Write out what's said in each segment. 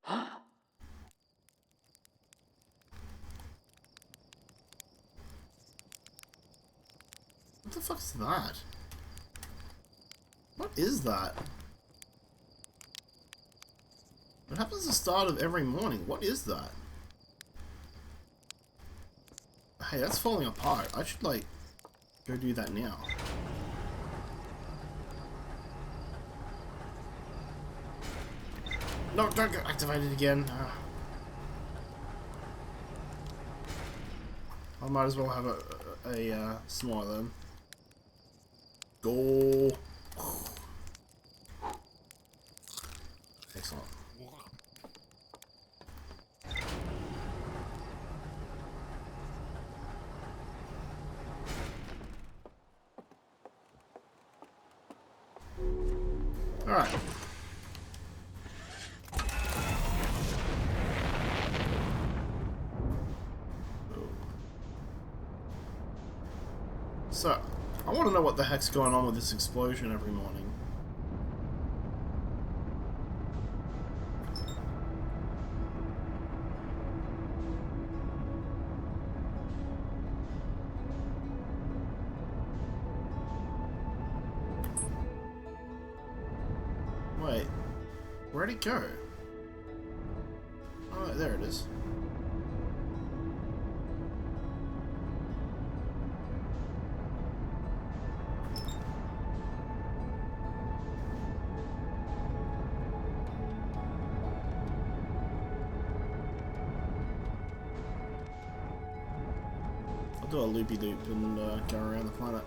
What the fuck's that? What is that? It happens at the start of every morning. What is that? Hey, that's falling apart. I should, like, go do that now. No, don't get activated again. I might as well have a small then. Go. Excellent. Alright. So, I want to know what the heck's going on with this explosion every morning. Wait, where'd it go? Oh, there it is. I'll do a loopy-loop and go around the planet.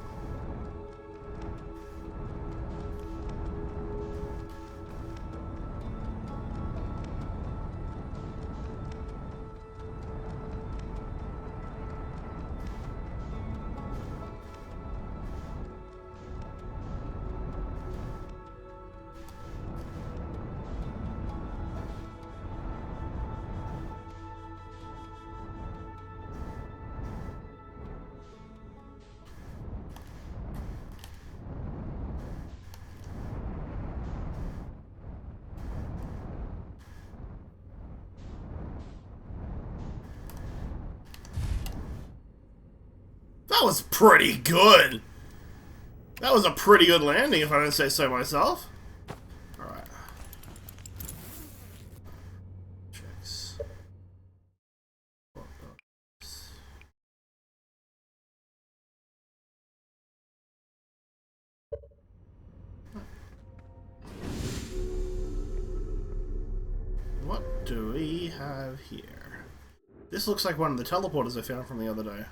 That was pretty good! That was a pretty good landing, if I don't say so myself. Alright. Checks. What do we have here? This looks like one of the teleporters I found from the other day.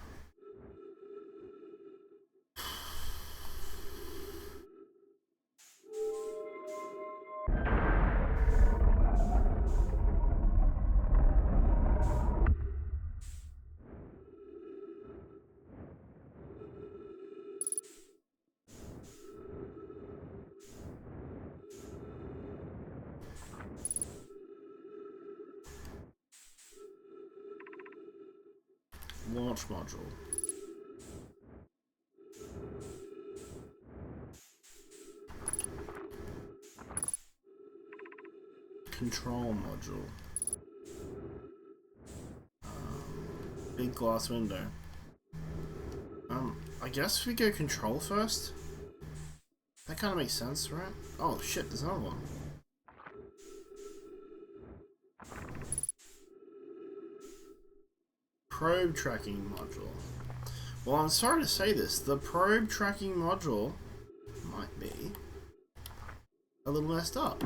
Launch module. Control module. Big glass window. I guess we go control first? That kind of makes sense, right? Oh shit, there's another one. Probe tracking module. Well, I'm sorry to say this, the probe tracking module might be a little messed up.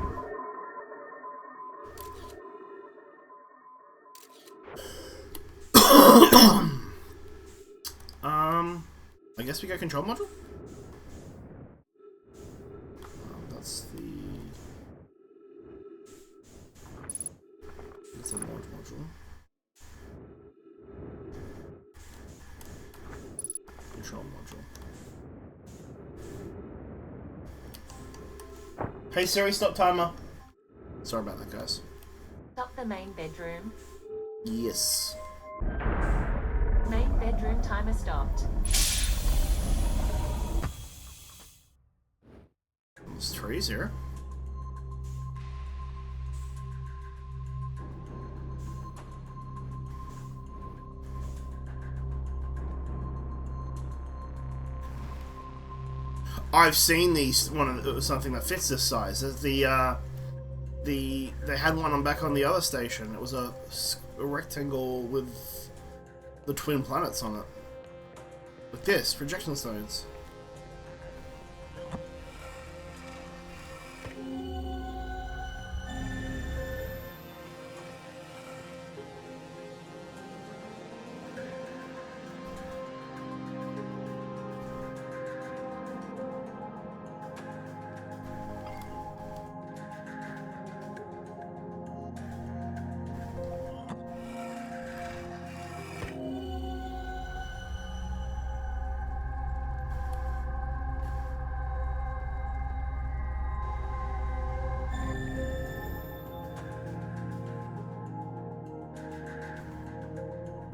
I guess we got control module? That's the... It's a launch module. Control module. Hey Siri, stop timer. Sorry about that, guys. Stop the main bedroom. Yes. Main bedroom timer stopped. There's trees here. I've seen these something that fits this size. They had one on back on the other station. It was a rectangle with the twin planets on it. Like this, projection stones.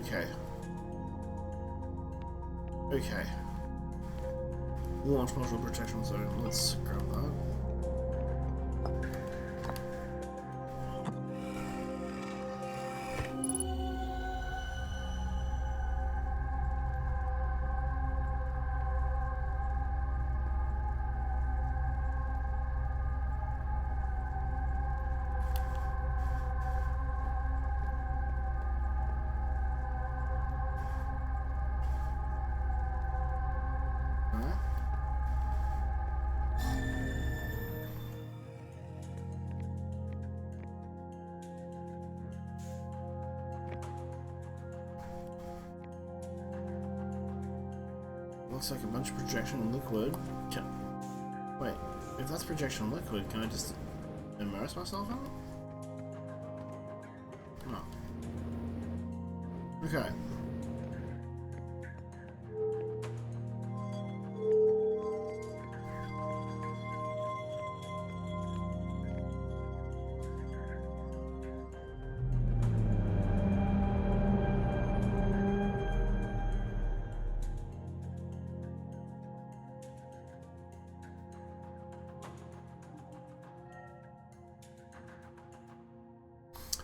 Okay. Okay. Launch module protection zone. Let's grab that. Looks like a bunch of projection liquid. Wait, if that's projection liquid, can I just immerse myself in it? No. Okay.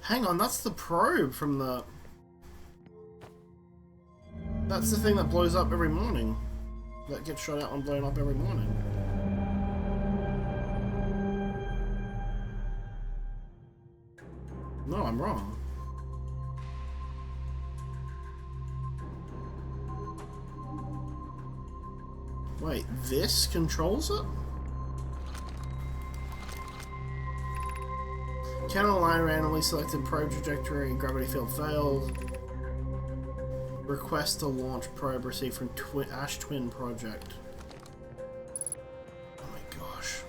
Hang on, that's the probe from the... That's the thing that blows up every morning. That gets shot out and blown up every morning. No, I'm wrong. Wait, this controls it? Can align randomly selected probe trajectory and gravity field failed. Request to launch probe received from Ash Twin Project. Oh my gosh.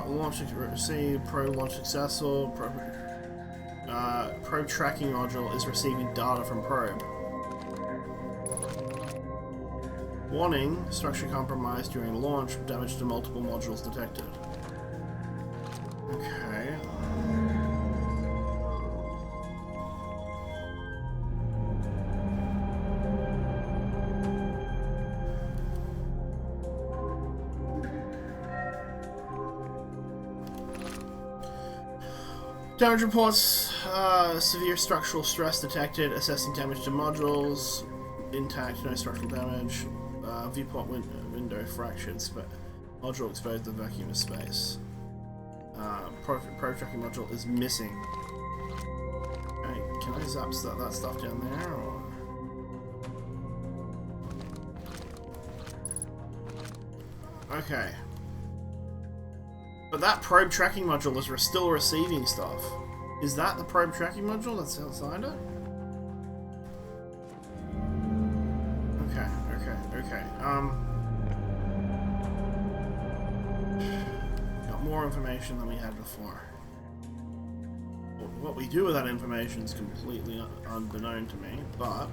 Launch receive probe launch successful. Probe tracking module is receiving data from probe. Warning: structure compromised during launch. Damage to multiple modules detected. Okay. Damage reports, severe structural stress detected, assessing damage to modules, intact, no structural damage, viewport window fractured, module exposed to vacuum of space. Probe tracking module is missing. Okay, can I zap that stuff down there, or? Okay. But that probe tracking module is still receiving stuff. Is that the probe tracking module that's outside it? Okay. Got more information than we had before. What we do with that information is completely unbeknown to me, but...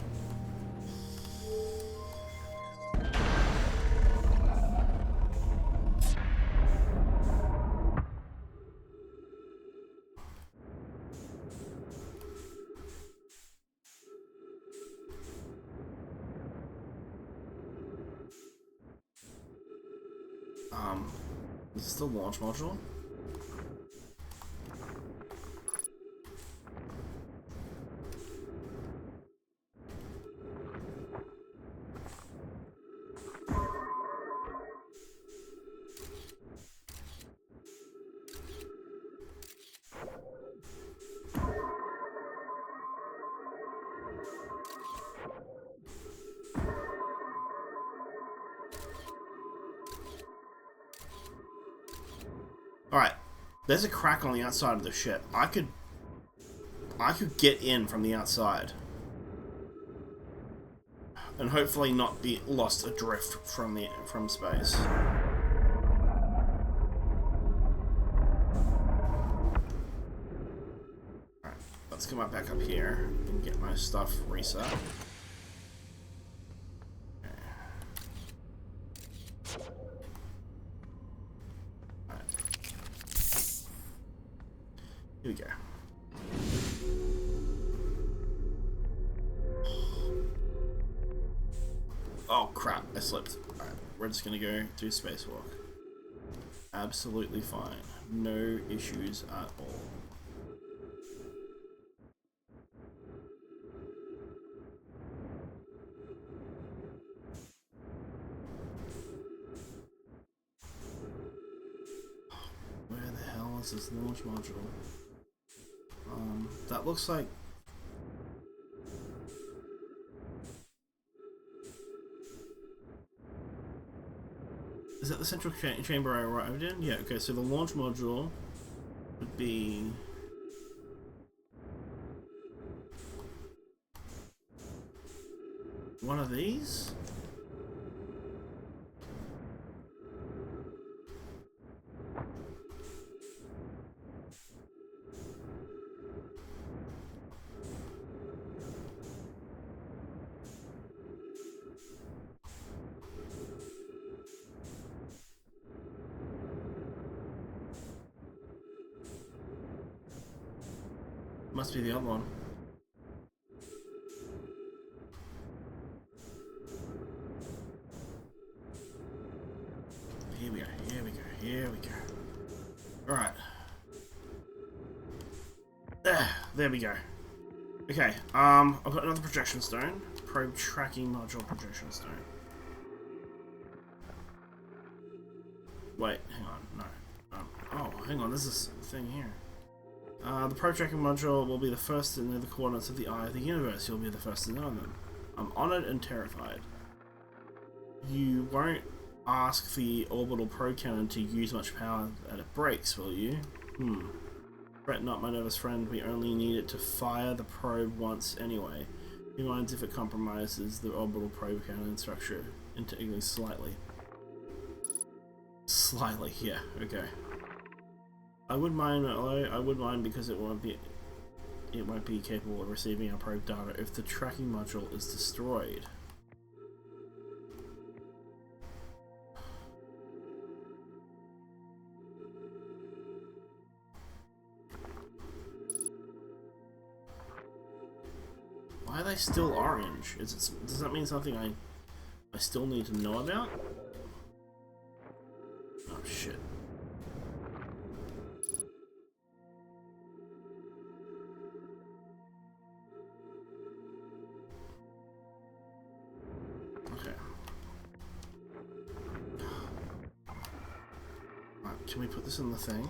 Is this the launch module? Alright, there's a crack on the outside of the ship. I could get in from the outside. And hopefully not be lost adrift from space. Alright, let's come back up here and get my stuff reset. Here we go. Oh crap, I slipped. Alright, we're just gonna go do spacewalk. Absolutely fine. No issues at all. Where the hell is this launch module? That looks like... Is that the central chamber I arrived in? Yeah, okay, so the launch module would be... one of these? Must be the other one. Here we go, here we go, here we go. Alright. There we go. Okay, I've got another projection stone. Probe tracking module projection stone. Wait, hang on, no. Oh, hang on, there's this thing here. The probe tracking module will be the first to know the coordinates of the eye of the universe. You'll be the first to know them. I'm honored and terrified. You won't ask the orbital probe cannon to use much power that it breaks, will you? Fret not, my nervous friend. We only need it to fire the probe once anyway. Who minds if it compromises the orbital probe cannon structure integrally slightly? Slightly, yeah, okay. I wouldn't mind, although I would mind because it won't be capable of receiving our probe data if the tracking module is destroyed. Why are they still orange? Does that mean something I still need to know about? Oh shit. Can we put this in the thing?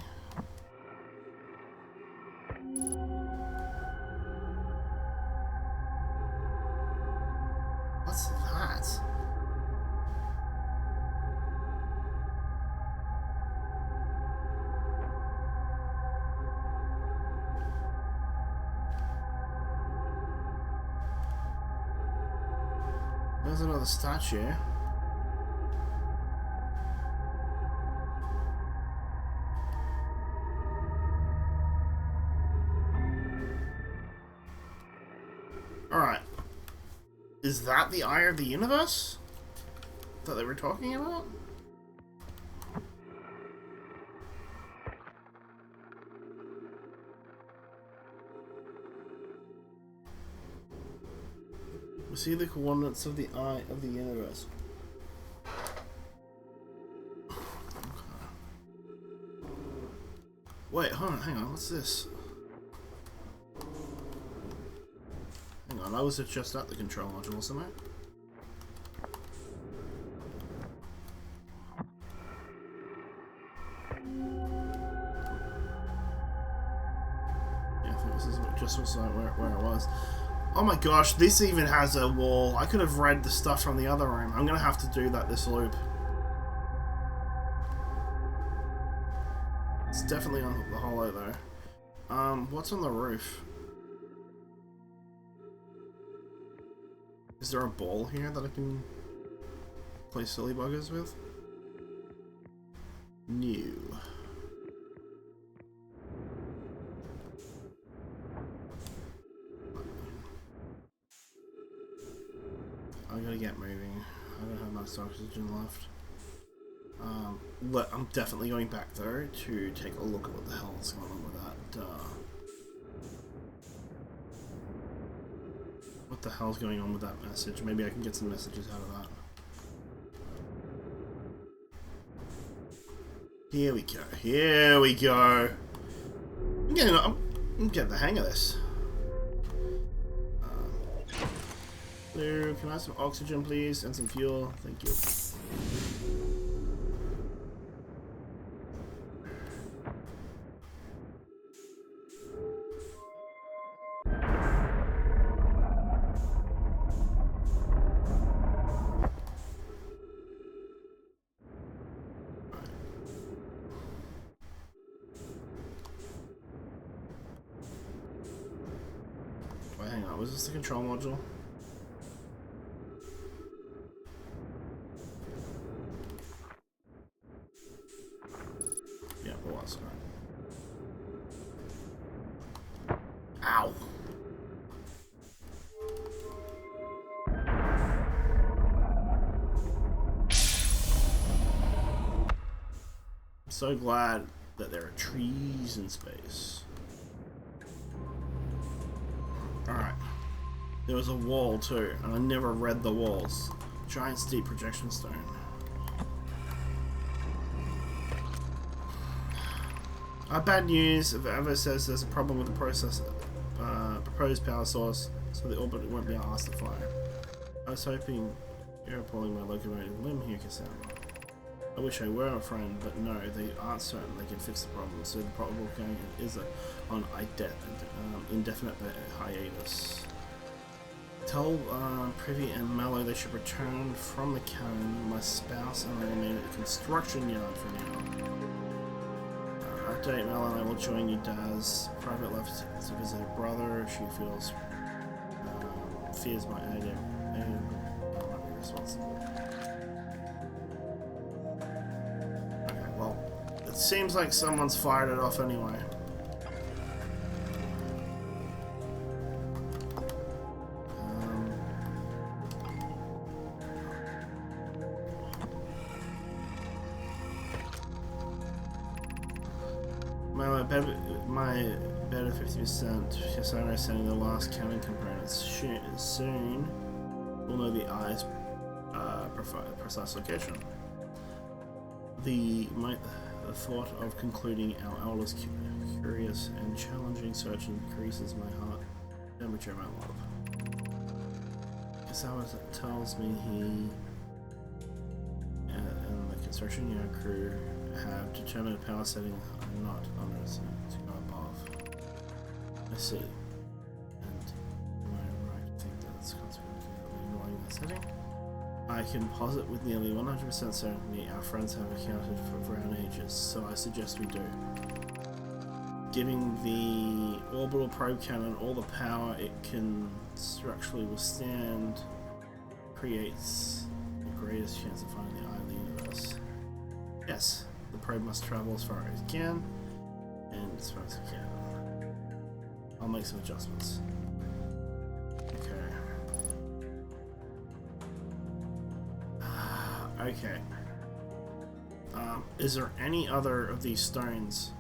What's that? There's another statue. Alright. Is that the Eye of the Universe that they were talking about? We see the coordinates of the Eye of the Universe. Wait, hold on, hang on, what's this? Hang on, I was just at the control module, wasn't I? Yeah, I think this is just was where it was. Oh my gosh, this even has a wall. I could have read the stuff from the other room. I'm gonna have to do that this loop. It's definitely on the hollow though. What's on the roof? Is there a ball here that I can play silly buggers with? New. I gotta get moving. I don't have much oxygen left. Look, I'm definitely going back though to take a look at what the hell is going on with that. What the hell's going on with that message? Maybe I can get some messages out of that. Here we go. Here we go. I'm getting the hang of this. Blue, can I have some oxygen, please, and some fuel? Thank you. Wait, hang on. Was this the control module? Yeah, it was. Ow! I'm so glad that there are trees in space. Alright. There was a wall too, and I never read the walls. Giant steep projection stone. Bad news, if it ever says there's a problem with the proposed power source, so the orbiter won't be asked to fly. I was hoping you're pulling my locomotive limb here, Cassandra. I wish I were a friend, but no, they aren't certain they can fix the problem, so the probable going is on indefinite hiatus. Tell Privy and Mallow they should return from the cabin. My spouse and I remain at the construction yard for now. Update, Mallow and I will join you, Daz. Private left to visit her brother. She fears my idea. I might be responsible. Okay, well, it seems like someone's fired it off anyway. My better 50%. Yes, I'm sending the last cabin components. Soon we'll know the eye's precise location. The thought of concluding our eldest curious and challenging search increases my heart temperature, my love. Kasawa tells me he and the construction yard crew have determined a power setting not under us to go above. I see. And am I right to think that it's consequently ignoring that setting? I can posit with nearly 100% certainty our friends have accounted for brown ages, so I suggest we do. Giving the orbital probe cannon all the power it can structurally withstand creates the greatest chance of finding the eye of the universe. Yes, the probe must travel as far as it can, and as far as it can. I'll make some adjustments. Okay. Okay. Is there any other of these stones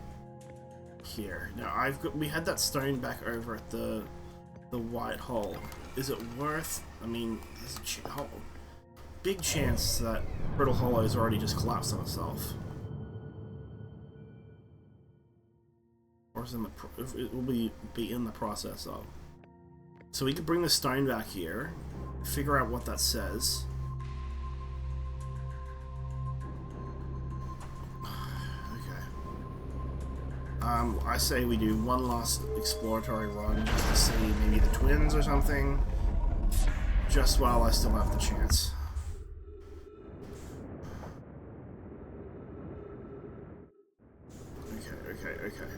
here? Now we had that stone back over at the white hole. Is it worth? I mean, there's a big chance that Brittle Hollow's already just collapsed on itself. is in the it will be in the process of. So we could bring the stone back here, figure out what that says. I say we do one last exploratory run just to see maybe the twins or something, just while I still have the chance. Okay.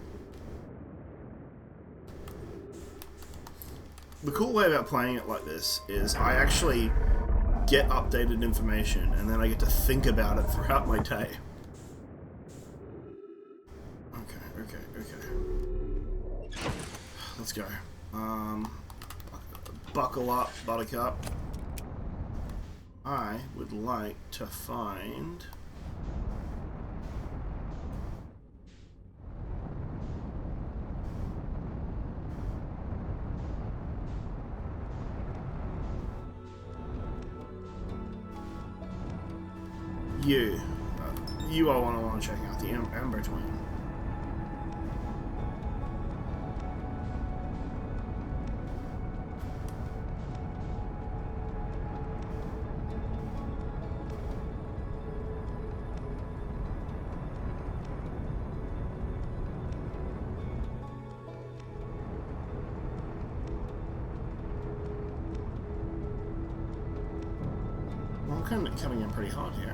The cool way about playing it like this is I actually get updated information and then I get to think about it throughout my day. Okay. Let's go. Buckle up, Buttercup. I would like to find... you. You all want to check out the Ember Twin. Well, I'm kind of coming in pretty hot here.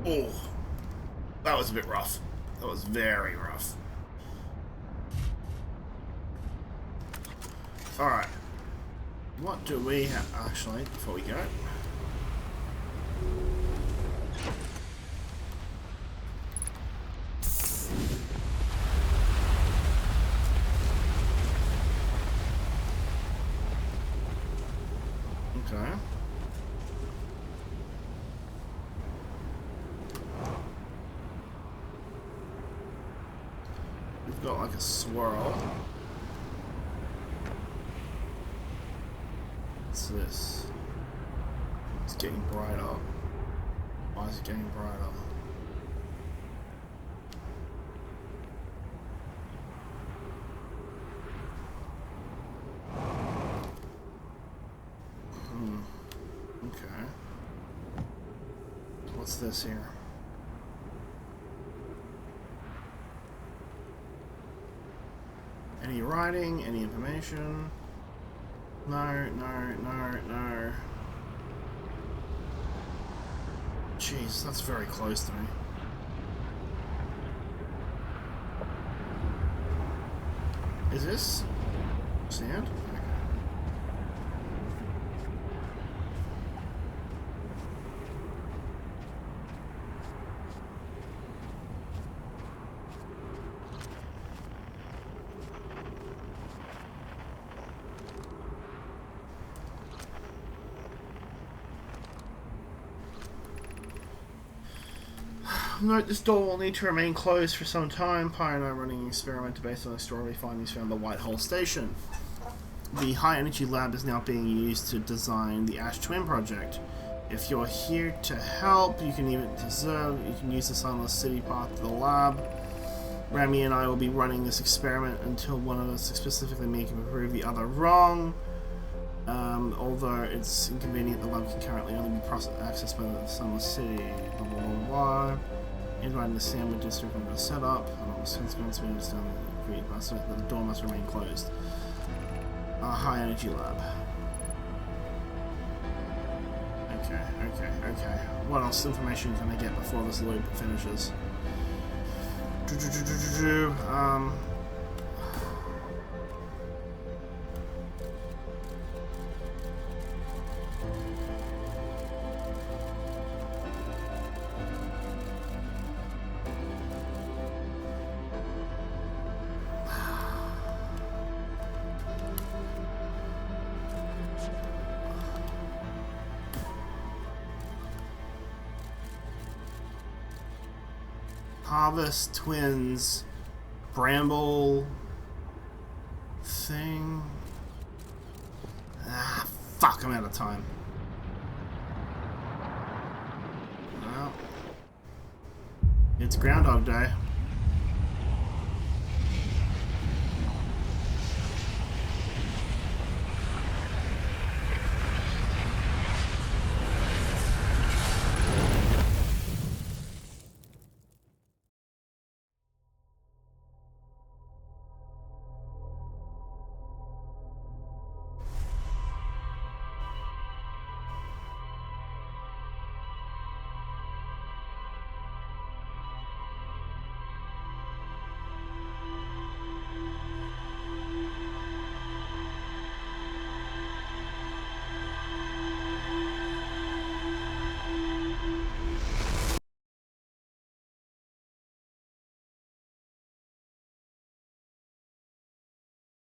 Oh, that was a bit rough. That was very rough. Alright. What do we have, actually, before we go? Okay. We've got like a swirl. What's this? It's getting brighter. Why is it getting brighter? Okay. What's this here? Any writing? Any information? No. Jeez, that's very close to me. Is this sand? Okay. Note, this door will need to remain closed for some time. Pi and I are running an experiment based on extraordinary findings found at the Whitehall Station. The high energy lab is now being used to design the Ash Twin project. If you're here to help, you can use the Sunless City path to the lab. Rami and I will be running this experiment until one of us specifically make him prove the other wrong. Although it's inconvenient, the lab can currently only be accessed by the Sunless City. Blah blah blah blah. Inviting the Sandwood District under setup. I don't know consequence we understand that the door must remain closed. High energy lab. Okay. What else information can I get before this loop finishes? Harvest Twins Bramble thing. Fuck, I'm out of time. It's Groundhog Day.